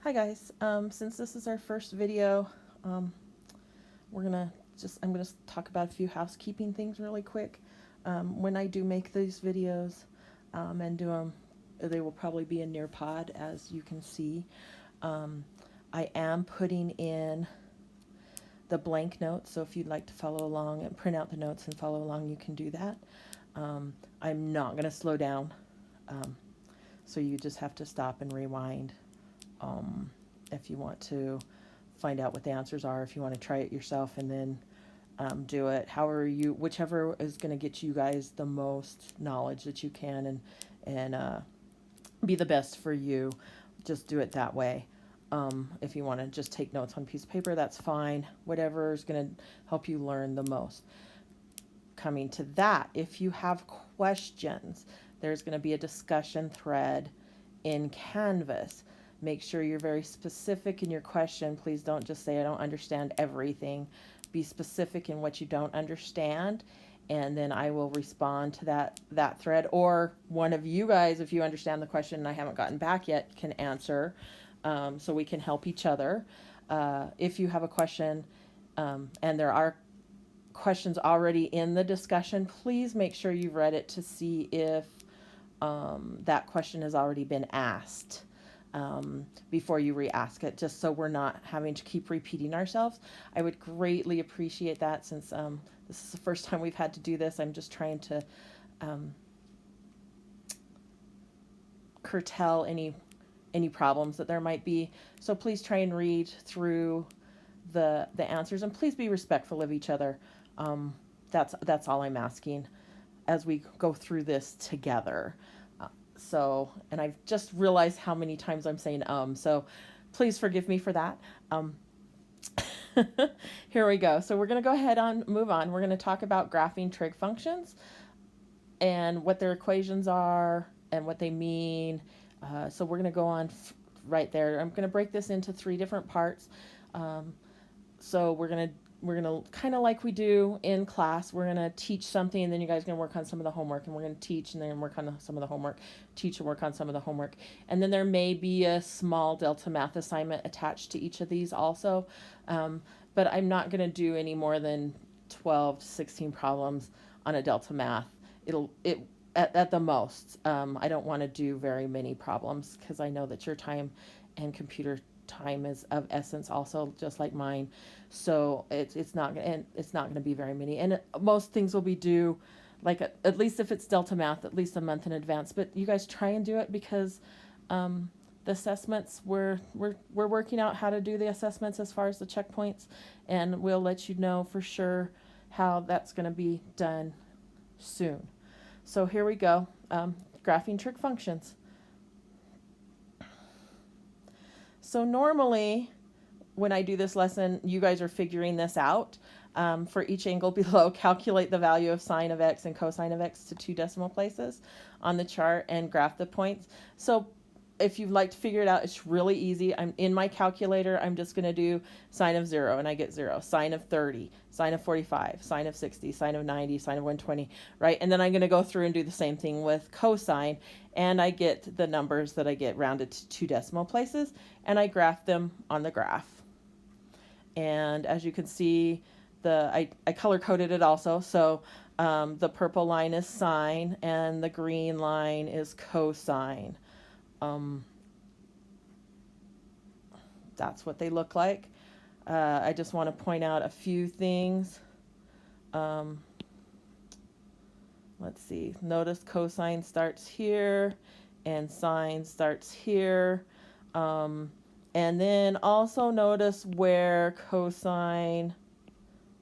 Hi guys, since this is our first video, um, I'm gonna talk about a few housekeeping things really quick. When I do make these videos and do them, they will probably be in Nearpod, as you can see. Um, I am putting in the blank notes, so if you'd like to follow along and print out the notes and follow along, you can do that. I'm not gonna slow down, so you just have to stop and rewind. If you want to find out what the answers are, if you want to try it yourself and then do it, whichever is going to get you guys the most knowledge that you can and be the best for you, just do it that way. If you want to just take notes on a piece of paper, that's fine. Whatever is going to help you learn the most. Coming to that, if you have questions, there's going to be a discussion thread in Canvas. Make sure you're very specific in your question. Please don't just say, I don't understand everything. Be specific in what you don't understand, and then I will respond to that thread. Or one of you guys, if you understand the question and I haven't gotten back yet, can answer, so we can help each other. If you have a question, and there are questions already in the discussion, please make sure you've read it to see if that question has already been asked before you re-ask it, just so we're not having to keep repeating ourselves. I would greatly appreciate that, since this is the first time we've had to do this. I'm just trying to curtail any problems that there might be. So please try and read through the answers, and please be respectful of each other. That's all I'm asking as we go through this together. And I've just realized how many times I'm saying so please forgive me for that. Here we go. So we're going to go ahead and move on. We're going to talk about graphing trig functions and what their equations are and what they mean. So we're going to go on right there. I'm going to break this into 3 different parts. So we're going to kind of like we do in class, we're going to teach something, and then you guys are going to work on some of the homework, and we're going to teach and then work on some of the homework, teach and work on some of the homework. And then there may be a small Delta Math assignment attached to each of these also. But I'm not going to do any more than 12 to 16 problems on a Delta Math. At the most. I don't want to do very many problems, because I know that your time and computer time is of essence also, just like mine. So it's not going to be very many, and most things will be due, like at least if it's Delta Math, at least a month in advance. But you guys try and do it, because the assessments, we're working out how to do the assessments as far as the checkpoints, and we'll let you know for sure how that's going to be done soon. So here we go. Graphing trig functions. So normally, when I do this lesson, you guys are figuring this out. For each angle below, calculate the value of sine of x and cosine of x to 2 decimal places on the chart and graph the points. So if you'd like to figure it out, it's really easy. I'm in my calculator. I'm just going to do sine of 0, and I get 0. Sine of 30, sine of 45, sine of 60, sine of 90, sine of 120, right? And then I'm going to go through and do the same thing with cosine, and I get the numbers that I get rounded to 2 decimal places, and I graph them on the graph. And as you can see, I color-coded it also. So the purple line is sine, and the green line is cosine. That's what they look like. I just want to point out a few things. Let's see. Notice cosine starts here and sine starts here. And then also notice where cosine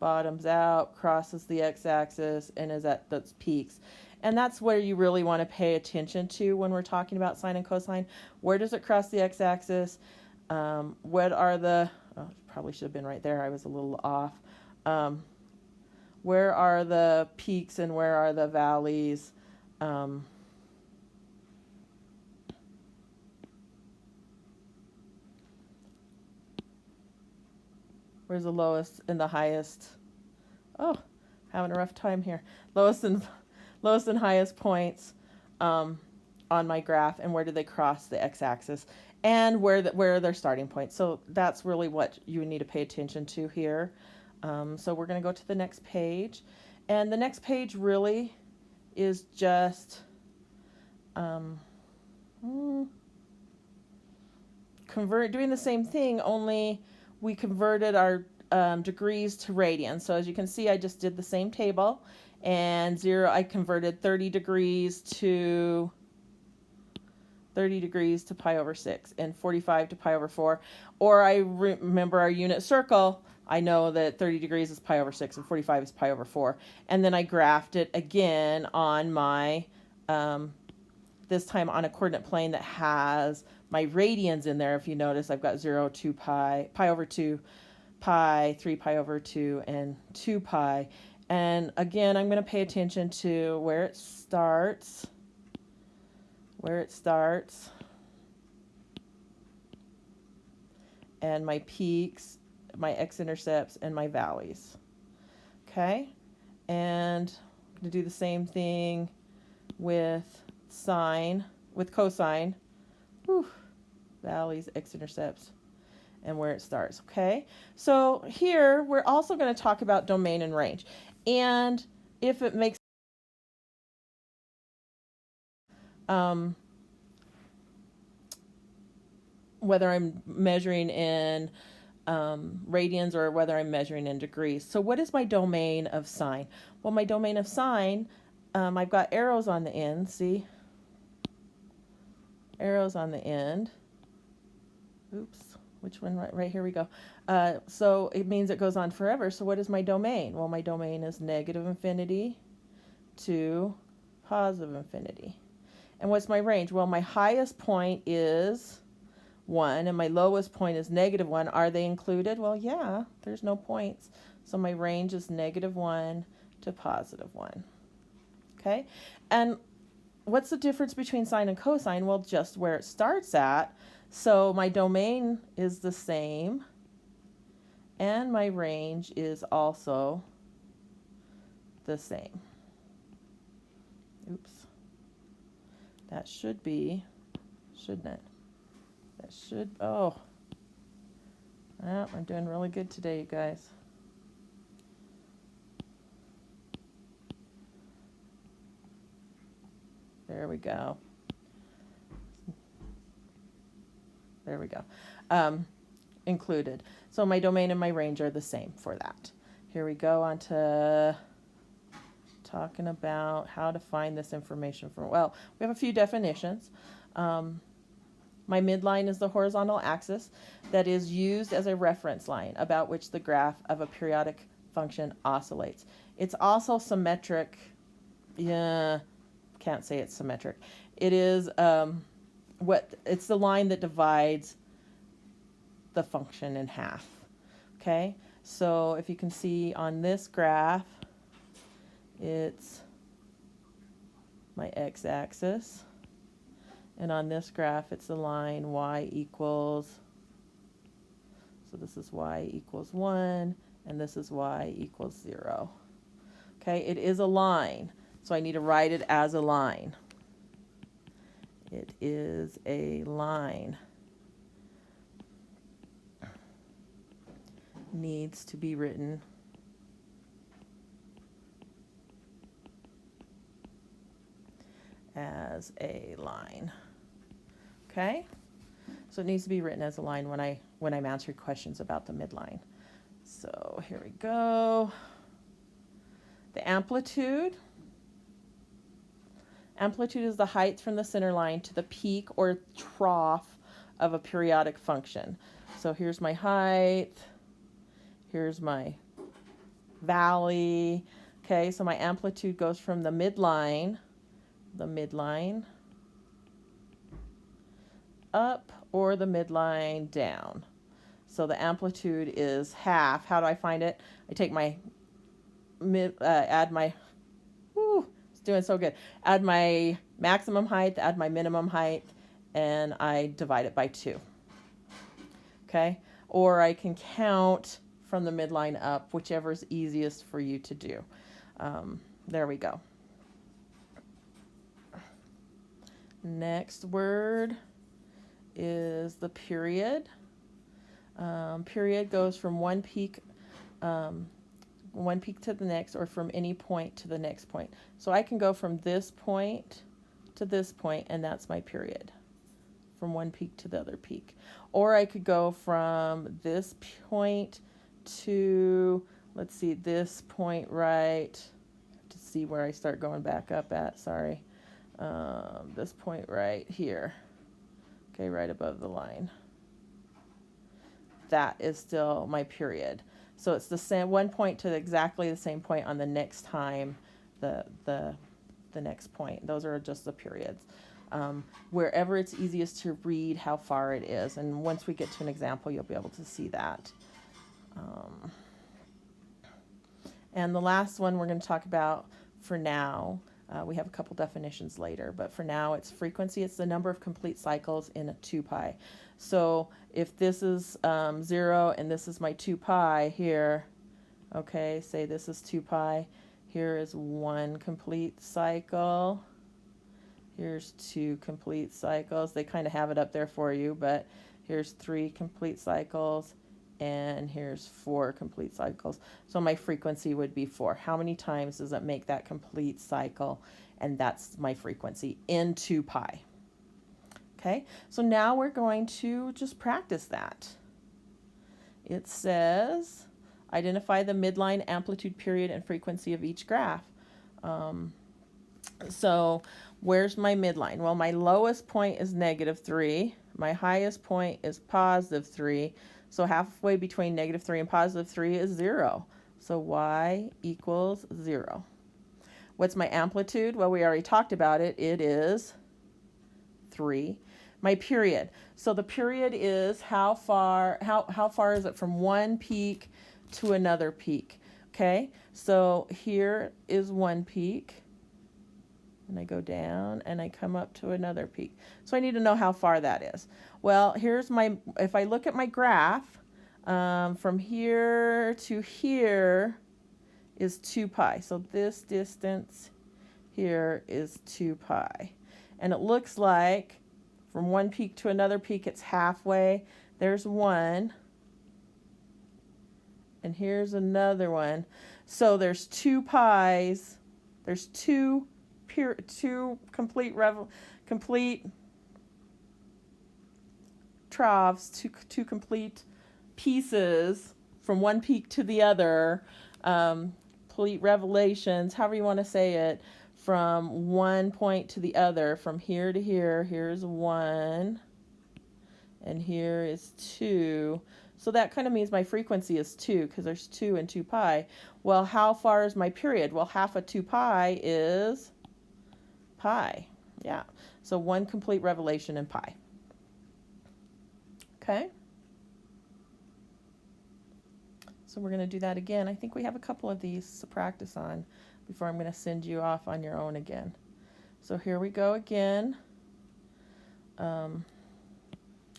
bottoms out, crosses the x-axis, and is at those peaks. And that's where you really want to pay attention to when we're talking about sine and cosine. Where does it cross the x-axis? What are the... Oh, probably should have been right there. I was a little off. Where are the peaks and where are the valleys? Where's the lowest and the highest? Oh, having a rough time here. Lowest and highest points. on my graph, and where do they cross the x-axis, and where are their starting points. So that's really what you need to pay attention to here. So we're going to go to the next page, and the next page really is just doing the same thing, only we converted our degrees to radians. So as you can see, I just did the same table, and I converted 30 degrees to pi over 6, and 45 to pi over 4. Or I remember our unit circle. I know that 30 degrees is pi over 6 and 45 is pi over 4. And then I graphed it again on my, this time on a coordinate plane that has my radians in there. If you notice, I've got 0, 2 pi, pi over 2, pi, 3 pi over 2, and 2 pi. And again, I'm going to pay attention to where it starts, and my peaks, my x-intercepts, and my valleys. Okay, and I'm going to do the same thing with cosine, valleys, x-intercepts, and where it starts. Okay, so here we're also going to talk about domain and range, and if it makes whether I'm measuring in radians or whether I'm measuring in degrees. So what is my domain of sine? Well, my domain of sine, I've got arrows on the end, see? Arrows on the end. Oops, which one? Right here we go. So it means it goes on forever. So what is my domain? Well, my domain is negative infinity to positive infinity. And what's my range? Well, my highest point is 1 and my lowest point is negative 1. Are they included? Well, yeah, there's no points. So my range is negative 1 to positive 1. Okay, and what's the difference between sine and cosine? Well, just where it starts at. So my domain is the same, and my range is also the same. Oops. That should be, shouldn't it? That should, oh, I'm doing really good today, you guys. There we go. There we go. Included. So my domain and my range are the same for that. Here we go on to talking about how to find this information from, well, we have a few definitions. My midline is the horizontal axis that is used as a reference line about which the graph of a periodic function oscillates. It's also symmetric. Yeah, can't say it's symmetric. It is it's the line that divides the function in half. Okay, so if you can see on this graph, it's my x-axis, and on this graph it's the line y equals, so this is y equals 1 and this is y equals 0. Okay, it is a line, so I need to write it as a line. It is a line. Needs to be written as a line. Okay, so it needs to be written as a line when I'm answering questions about the midline. So here we go. The amplitude. Amplitude is the height from the center line to the peak or trough of a periodic function. So here's my height. Here's my valley. Okay, so my amplitude goes from the midline up or the midline down. So the amplitude is half. How do I find it? I take my add my, it's doing so good. Add my maximum height, add my minimum height, and I divide it by 2. Okay, or I can count from the midline up, whichever is easiest for you to do. There we go. Next word is the period. Period goes from one peak to the next, or from any point to the next point. So I can go from this point to this point, and that's my period, from one peak to the other peak. Or I could go from this point to, let's see, this point right, to see where I start going back up at, sorry. This point right here, okay, right above the line. That is still my period. So it's the same, one point to exactly the same point on the next time, the next point. Those are just the periods. Wherever it's easiest to read how far it is. And once we get to an example, you'll be able to see that. And the last one we're going to talk about for now, we have a couple definitions later, but for now it's frequency. It's the number of complete cycles in a 2 pi. So if this is 0 and this is my 2 pi here, okay, say this is 2 pi, here is 1 complete cycle, here's 2 complete cycles. They kind of have it up there for you, but here's 3 complete cycles, and here's 4 complete cycles. So my frequency would be 4. How many times does it make that complete cycle? And that's my frequency in 2 pi. Okay, so now we're going to just practice that. It says, identify the midline, amplitude, period, and frequency of each graph. So where's my midline? Well, my lowest point is -3. My highest point is +3. So halfway between -3 and +3 is 0. So y equals 0. What's my amplitude? Well, we already talked about it. It is 3. My period. So the period is how far is it from one peak to another peak? Okay, so here is one peak, and I go down and I come up to another peak. So I need to know how far that is. Well, here's my, if I look at my graph, from here to here is 2 pi. So this distance here is 2 pi. And it looks like from one peak to another peak, it's halfway. There's one. And here's another one. So there's 2 pi's. There's two complete troughs, two complete pieces from one peak to the other, complete revelations, however you want to say it, from one point to the other, from here to here. Here's 1, and here is 2. So that kind of means my frequency is 2, because there's 2 and 2 pi. Well, how far is my period? Well, half of 2 pi is pi. Yeah, so 1 complete revelation in pi. Okay. So we're going to do that again. I think we have a couple of these to practice on before I'm going to send you off on your own again. So here we go again.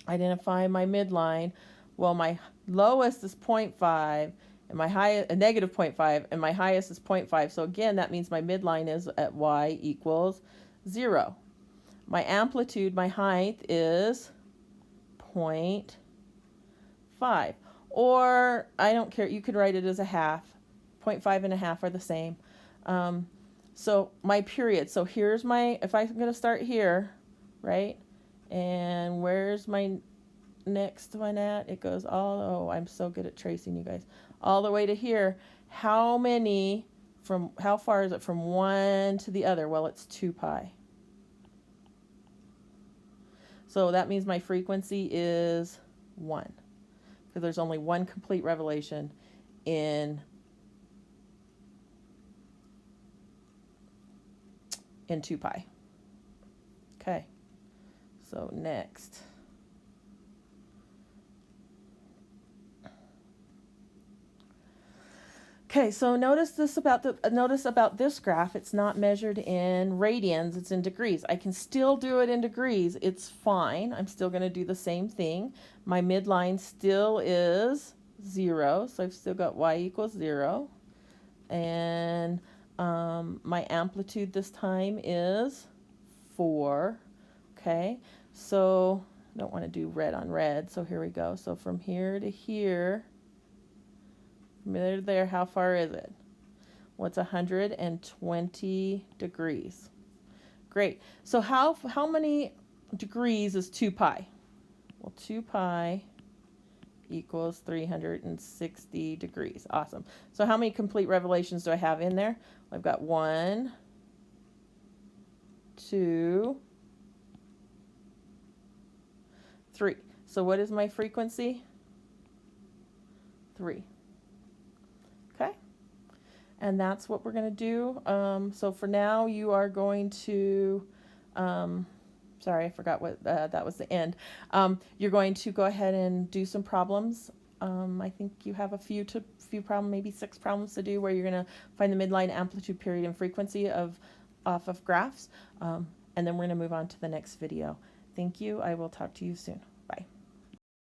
Identify my midline. Well, my lowest is 0.5, and my highest, negative 0.5, and my highest is 0.5. So again, that means my midline is at y equals 0. My amplitude, my height is 0.5. Or, I don't care, you could write it as a half. 0.5 and a half are the same. So my period, so here's my, if I'm going to start here, right? And where's my next one at? It goes all, oh, I'm so good at tracing, you guys. All the way to here. How far is it from one to the other? Well, it's 2 pi. So that means my frequency is 1. Because there's only 1 complete revelation in 2 pi. Okay, so next. Okay, so notice about this graph, it's not measured in radians, it's in degrees. I can still do it in degrees, it's fine. I'm still going to do the same thing. My midline still is 0, so I've still got y equals 0. And my amplitude this time is 4. Okay, so don't want to do red on red, so here we go. So from here to here, from there to there, how far is it? What's 120 degrees? Great. So how many degrees is 2 pi? Well, 2 pi equals 360 degrees. Awesome. So how many complete revelations do I have in there? I've got 1, 2, 3. So what is my frequency? 3. Okay. And that's what we're going to do. So for now, you are going to, sorry, I forgot what, that was the end. You're going to go ahead and do some problems. I think you have a few problems, maybe 6 problems to do, where you're going to find the midline, amplitude, period, and frequency off of graphs. And then we're going to move on to the next video. Thank you. I will talk to you soon. Bye.